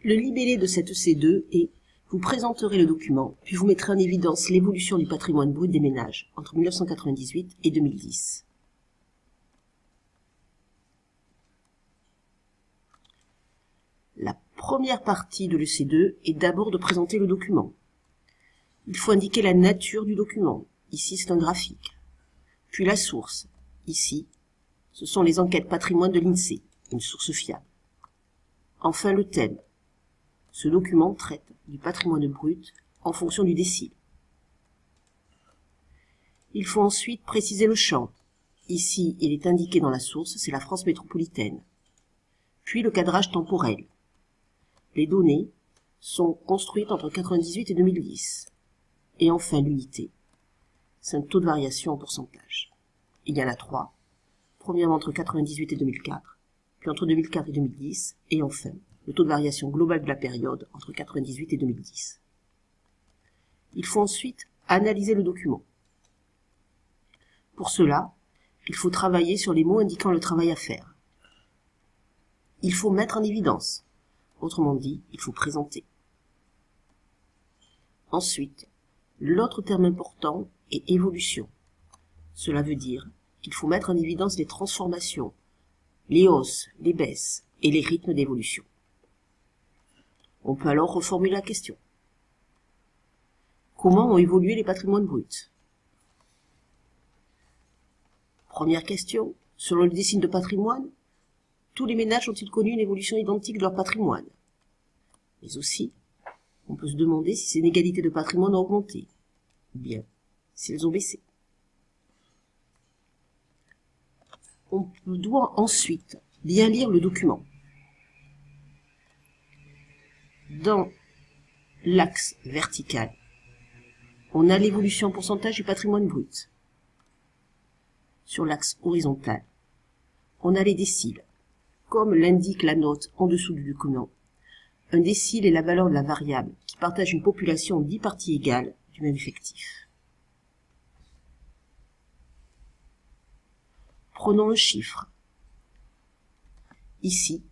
Le libellé de cette C2 est « Vous présenterez le document, puis vous mettrez en évidence l'évolution du patrimoine brut des ménages entre 1998 et 2010. » La première partie de l'EC2 est d'abord de présenter le document. Il faut indiquer la nature du document. Ici, c'est un graphique. Puis la source. Ici, ce sont les enquêtes patrimoine de l'INSEE, une source fiable. Enfin, le thème. Ce document traite du patrimoine brut en fonction du décile. Il faut ensuite préciser le champ. Ici, il est indiqué dans la source, c'est la France métropolitaine. Puis le cadrage temporel. Les données sont construites entre 1998 et 2010. Et enfin l'unité. C'est un taux de variation en pourcentage. Il y en a 3. Premièrement entre 1998 et 2004, puis entre 2004 et 2010, et enfin le taux de variation global de la période entre 1998 et 2010. Il faut ensuite analyser le document. Pour cela, il faut travailler sur les mots indiquant le travail à faire. Il faut mettre en évidence. Autrement dit, il faut présenter. Ensuite, l'autre terme important est évolution. Cela veut dire qu'il faut mettre en évidence les transformations, les hausses, les baisses et les rythmes d'évolution. On peut alors reformuler la question. Comment ont évolué les patrimoines bruts? Première question, selon le décile de patrimoine, tous les ménages ont-ils connu une évolution identique de leur patrimoine? Mais aussi, on peut se demander si ces inégalités de patrimoine ont augmenté, ou bien si elles ont baissé. On doit ensuite bien lire le document. Dans l'axe vertical, on a l'évolution en pourcentage du patrimoine brut. Sur l'axe horizontal, on a les déciles. Comme l'indique la note en dessous du document, un décile est la valeur de la variable qui partage une population en 10 parties égales du même effectif. Prenons un chiffre. Ici,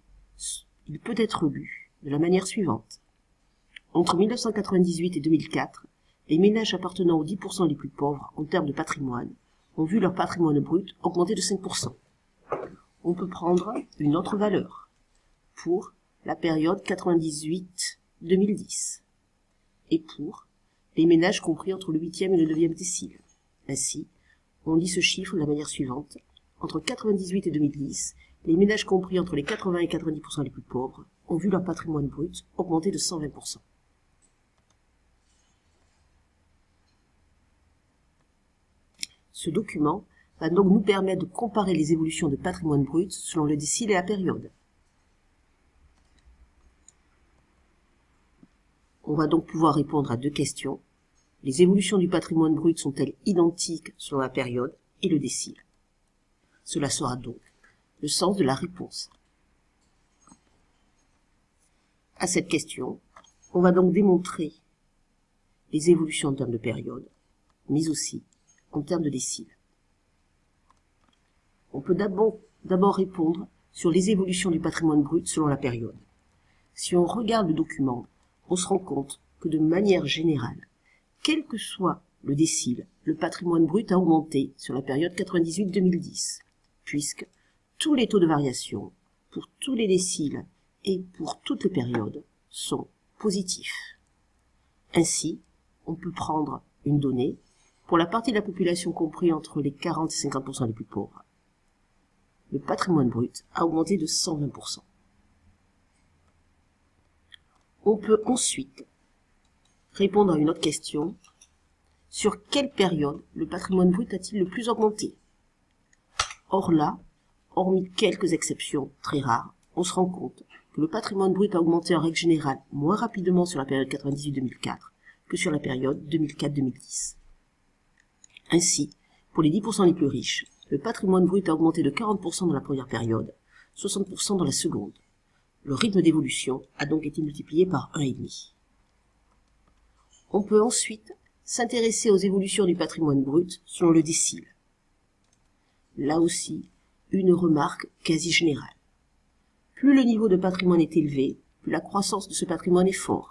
il peut être lu de la manière suivante. Entre 1998 et 2004, les ménages appartenant aux 10% les plus pauvres en termes de patrimoine ont vu leur patrimoine brut augmenter de 5%. On peut prendre une autre valeur pour la période 98-2010 et pour les ménages compris entre le 8e et le 9e décile. Ainsi, on lit ce chiffre de la manière suivante. Entre 1998 et 2010, les ménages compris entre les 80 et 90% les plus pauvres ont vu leur patrimoine brut augmenter de 120%. Ce document va donc nous permettre de comparer les évolutions de patrimoine brut selon le décile et la période. On va donc pouvoir répondre à deux questions. Les évolutions du patrimoine brut sont-elles identiques selon la période et le décile? Cela sera donc le sens de la réponse. À cette question, on va donc démontrer les évolutions en termes de période, mais aussi en termes de décile. On peut d'abord répondre sur les évolutions du patrimoine brut selon la période. Si on regarde le document, on se rend compte que de manière générale, quel que soit le décile, le patrimoine brut a augmenté sur la période 98-2010, puisque tous les taux de variation, pour tous les déciles et pour toutes les périodes, sont positifs. Ainsi, on peut prendre une donnée pour la partie de la population comprise entre les 40 et 50% les plus pauvres. Le patrimoine brut a augmenté de 120%. On peut ensuite répondre à une autre question. Sur quelle période le patrimoine brut a-t-il le plus augmenté? Or là, hormis quelques exceptions très rares, on se rend compte que le patrimoine brut a augmenté en règle générale moins rapidement sur la période 98-2004 que sur la période 2004-2010. Ainsi, pour les 10% les plus riches, le patrimoine brut a augmenté de 40% dans la première période, 60% dans la seconde. Le rythme d'évolution a donc été multiplié par 1,5. On peut ensuite s'intéresser aux évolutions du patrimoine brut selon le décile. Là aussi, une remarque quasi générale. Plus le niveau de patrimoine est élevé, plus la croissance de ce patrimoine est forte.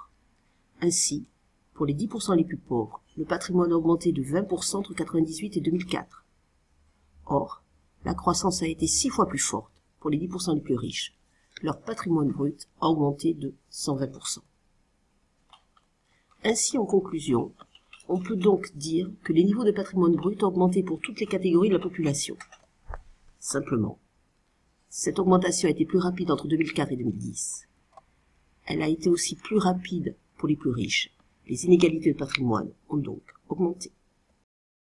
Ainsi, pour les 10% les plus pauvres, le patrimoine a augmenté de 20% entre 1998 et 2004. Or, la croissance a été 6 fois plus forte pour les 10% les plus riches. Leur patrimoine brut a augmenté de 120%. Ainsi, en conclusion, on peut donc dire que les niveaux de patrimoine brut ont augmenté pour toutes les catégories de la population. Simplement, cette augmentation a été plus rapide entre 2004 et 2010. Elle a été aussi plus rapide pour les plus riches. Les inégalités de patrimoine ont donc augmenté.